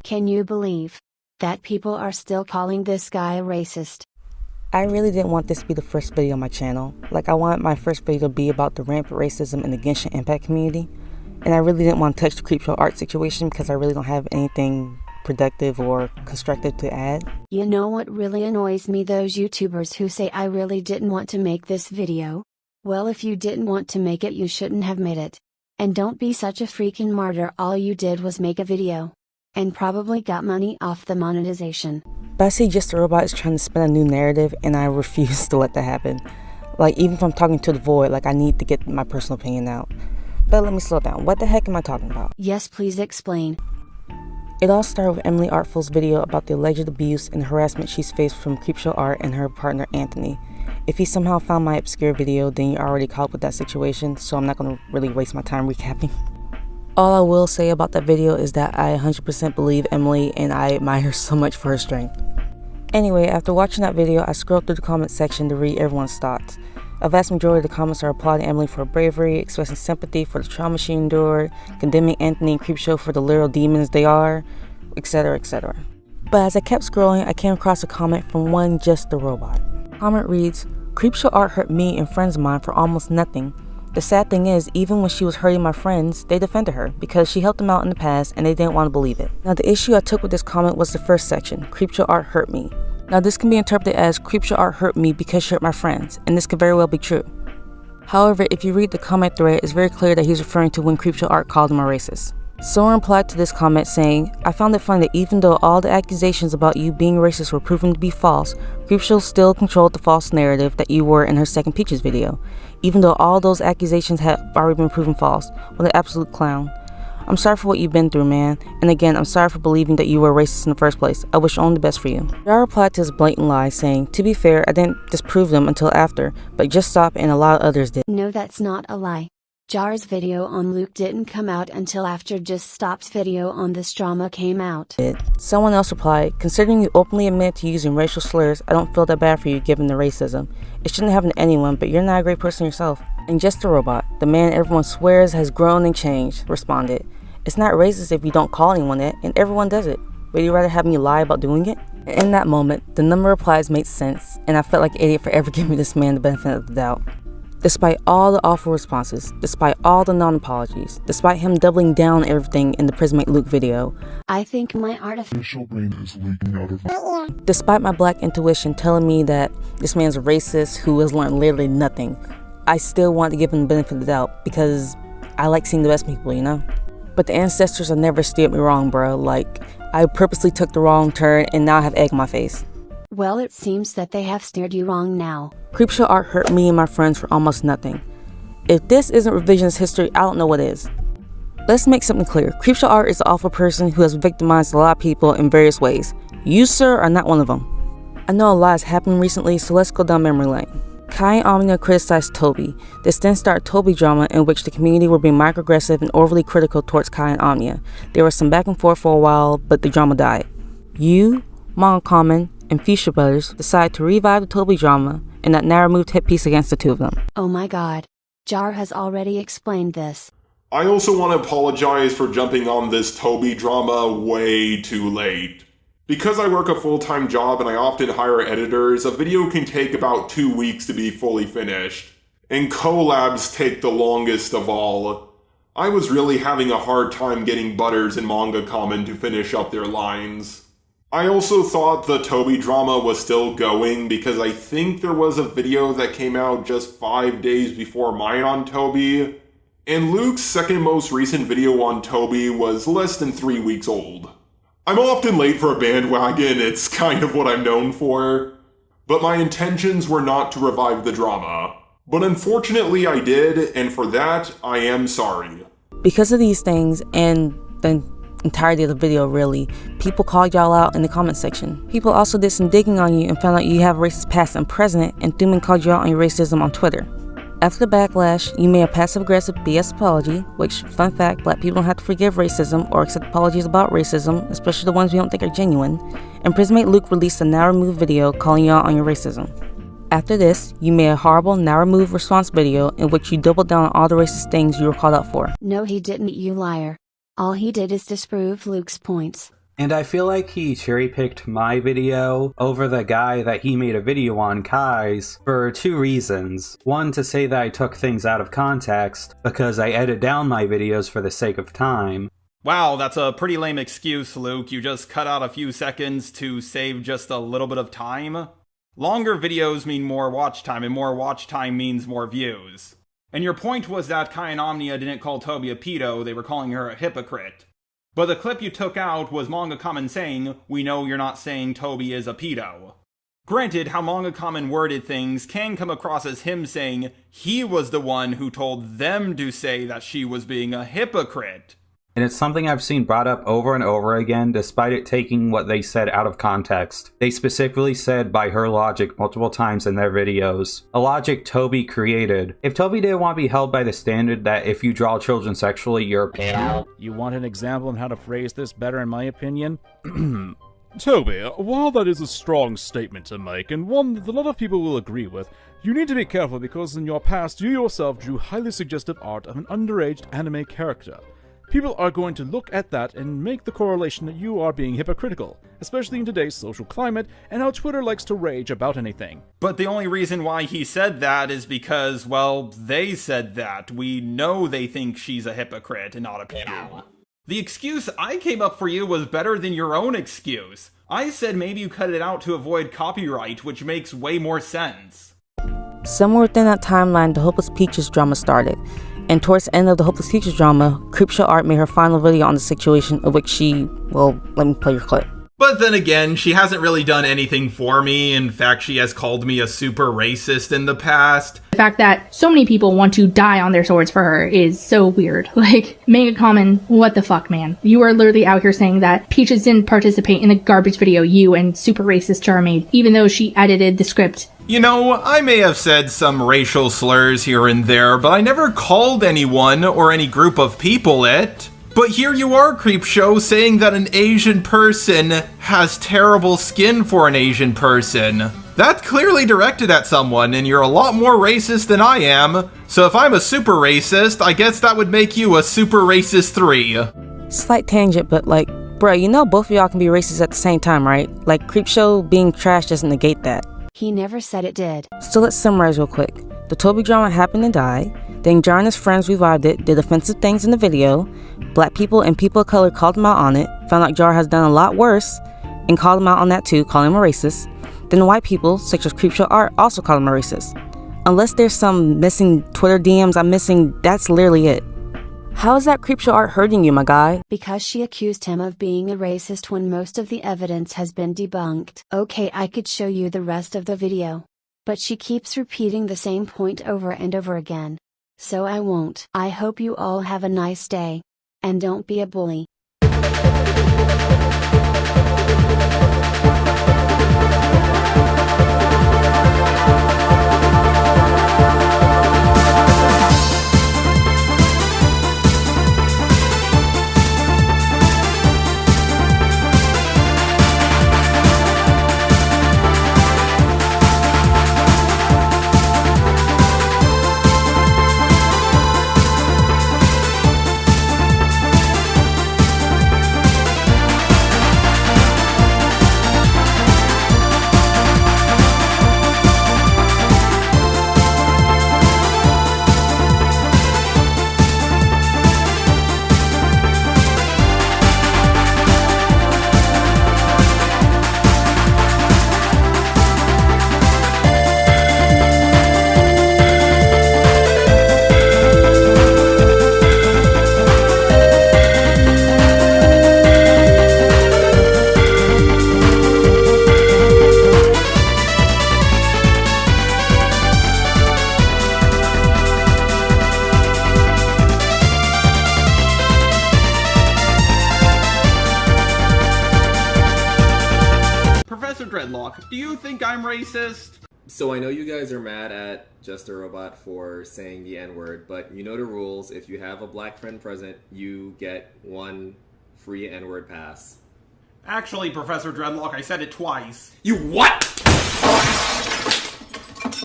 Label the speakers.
Speaker 1: Can you believe that people are still calling this guy a racist?
Speaker 2: I really didn't want this to be the first video on my channel. Like, I wanted my first video to be about the rampant racism in the Genshin Impact community. And I really didn't want to touch the Creepshow art situation because I really don't have anything productive or constructive to add.
Speaker 1: You know what really annoys me? Those YouTubers who say I really didn't want to make this video. Well, if you didn't want to make it, you shouldn't have made it. And don't be such a freaking martyr. All you did was make a video. And probably got money off the monetization.
Speaker 2: But I see Just a Robot is trying to spin a new narrative, and I refuse to let that happen. Like, even if I'm talking to the void, like, I need to get my personal opinion out. But let me slow down. What the heck am I talking about?
Speaker 1: Yes, please explain.
Speaker 2: It all started with Emily Artful's video about the alleged abuse and harassment she's faced from Creepshow Art and her partner Anthony. If you somehow found my obscure video, then you're already caught up with that situation, so I'm not going to really waste my time recapping. All I will say about that video is that I 100% believe Emily, and I admire her so much for her strength. Anyway, after watching that video, I scrolled through the comment section to read everyone's thoughts. A vast majority of the comments are applauding Emily for her bravery, expressing sympathy for the trauma she endured, condemning Anthony and Creepshow for the literal demons they are, etc, etc. But as I kept scrolling, I came across a comment from one Just the Robot. The comment reads, "Creepshow art hurt me and friends of mine for almost nothing. The sad thing is, even when she was hurting my friends, they defended her because she helped them out in the past and they didn't want to believe it." Now, the issue I took with this comment was the first section, Creepshow art hurt me. Now, this can be interpreted as Creepshow art hurt me because she hurt my friends, and this could very well be true. However, if you read the comment thread, it's very clear that he's referring to when Creepshow art called him a racist. Someone replied to this comment saying, "I found it funny that even though all the accusations about you being racist were proven to be false, Creepshow still controlled the false narrative that you were in her second Peaches video. Even though all those accusations had already been proven false. What an absolute clown. I'm sorry for what you've been through, man. And again, I'm sorry for believing that you were racist in the first place. I wish only the best for you." Jar replied to his blatant lie saying, "To be fair, I didn't disprove them until after, but Just Stop and a lot of others did."
Speaker 1: No, that's not a lie. Jar's video on Luke didn't come out until after Just Stop's video on this drama came out.
Speaker 2: Someone else replied, "Considering you openly admit to using racial slurs, I don't feel that bad for you given the racism. It shouldn't happen to anyone, but you're not a great person yourself." And Just a Robot, the man everyone swears has grown and changed, responded, "It's not racist if you don't call anyone that, and everyone does it. Would you rather have me lie about doing it?" And in that moment, the number of replies made sense, and I felt like an idiot for ever giving this man the benefit of the doubt. Despite all the awful responses, despite all the non-apologies, despite him doubling down on everything in the Prismate Luke video,
Speaker 1: I think my artificial brain is leaking out of my...
Speaker 2: Despite my black intuition telling me that this man's a racist who has learned literally nothing, I still want to give him the benefit of the doubt because I like seeing the best people, you know? But the ancestors have never steered me wrong, bro. Like, I purposely took the wrong turn and now I have egg on my face.
Speaker 1: Well, it seems that they have steered you wrong now.
Speaker 2: Creepshow art hurt me and my friends for almost nothing. If this isn't revisionist history, I don't know what is. Let's make something clear. Creepshow art is an awful person who has victimized a lot of people in various ways. You, sir, are not one of them. I know a lot has happened recently, so let's go down memory lane. Kai and Omnia criticized Toby. This then started Toby drama in which the community were being microaggressive and overly critical towards Kai and Omnia. There was some back and forth for a while, but the drama died. You, Moncommon, and Fuchsia Brothers decided to revive the Toby drama, and that now removed hit piece against the two of them.
Speaker 1: Oh my god. Jar has already explained this.
Speaker 3: I also want to apologize for jumping on this Toby drama way too late. Because I work a full-time job and I often hire editors, a video can take about 2 weeks to be fully finished. And collabs take the longest of all. I was really having a hard time getting Butters and Manga Common to finish up their lines. I also thought the Toby drama was still going because I think there was a video that came out just 5 days before mine on Toby, and Luke's second most recent video on Toby was less than 3 weeks old. I'm often late for a bandwagon, it's kind of what I'm known for, but my intentions were not to revive the drama. But unfortunately I did, and for that, I am sorry.
Speaker 2: Because of these things, and the entirety of the video really, people called y'all out in the comment section. People also did some digging on you and found out you have a racist past and present, and Thuman called you out on your racism on Twitter. After the backlash, you made a passive-aggressive BS apology, which, fun fact, black people don't have to forgive racism or accept apologies about racism, especially the ones we don't think are genuine, and Prismate Luke released a now-removed video calling you out on your racism. After this, you made a horrible now-removed response video in which you doubled down on all the racist things you were called out for.
Speaker 1: No, he didn't, you liar. All he did is disprove Luke's points.
Speaker 4: And I feel like he cherry-picked my video over the guy that he made a video on, Kai's, for 2 reasons. One, to say that I took things out of context, because I edit down my videos for the sake of time.
Speaker 5: Wow, that's a pretty lame excuse, Luke. You just cut out a few seconds to save just a little bit of time? Longer videos mean more watch time, and more watch time means more views. And your point was that Kai and Omnia didn't call Toby a pedo, they were calling her a hypocrite. But the clip you took out was Manga Common saying, "We know you're not saying Toby is a pedo." Granted, how Manga Common worded things can come across as him saying he was the one who told them to say that she was being a hypocrite.
Speaker 4: And it's something I've seen brought up over and over again, despite it taking what they said out of context. They specifically said by her logic multiple times in their videos. A logic Toby created. If Toby didn't want to be held by the standard that if you draw children sexually, you're a pedo.
Speaker 6: You want an example on how to phrase this better, in my opinion? Toby, while that is a strong statement to make, and one that a lot of people will agree with, you need to be careful because in your past you yourself drew highly suggestive art of an underage anime character. People are going to look at that and make the correlation that you are being hypocritical, especially in today's social climate and how Twitter likes to rage about anything.
Speaker 5: But the only reason why he said that is because, well, they said that. We know they think she's a hypocrite and not a pedo. The excuse I came up for you was better than your own excuse. I said maybe you cut it out to avoid copyright, which makes way more sense.
Speaker 2: Somewhere within that timeline, the Hopeless Peaches drama started. And towards the end of the Hopeless Peaches drama, Creepshow Art made her final video on the situation, of which she, well, let me play your clip.
Speaker 5: But then again, she hasn't really done anything for me. In fact, she has called me a super racist in the past.
Speaker 7: The fact that so many people want to die on their swords for her is so weird. Like, Manga Common, what the fuck, man? You are literally out here saying that Peaches didn't participate in the garbage video you and super racist Char made, even though she edited the script.
Speaker 5: You know, I may have said some racial slurs here and there, but I never called anyone or any group of people it. But here you are, Creepshow, saying that an Asian person has terrible skin for an Asian person. That's clearly directed at someone, and you're a lot more racist than I am. So if I'm a super racist, I guess that would make you a super racist 3.
Speaker 2: Slight tangent, but like, bruh, you know both of y'all can be racist at the same time, right? Like, Creepshow being trash doesn't negate that.
Speaker 1: He never said it did.
Speaker 2: So let's summarize real quick. The Toby drama happened and died. Then Jar and his friends revived it, did offensive things in the video. Black people and people of color called him out on it. Found out Jar has done a lot worse and called him out on that too, calling him a racist. Then the white people, such as Creepshow Art, also called him a racist. Unless there's some missing Twitter DMs I'm missing, that's literally it. How is that Creepshow Art hurting you, my guy?
Speaker 1: Because she accused him of being a racist when most of the evidence has been debunked. Okay, I could show you the rest of the video. But she keeps repeating the same point over and over again. So I won't. I hope you all have a nice day. And don't be a bully.
Speaker 5: Do you think I'm racist?
Speaker 8: So I know you guys are mad at Just a Robot for saying the N-word, but you know the rules. If you have a black friend present, you get 1 free N-word pass.
Speaker 5: Actually, Professor Dreadlock, I said it twice.
Speaker 8: You what?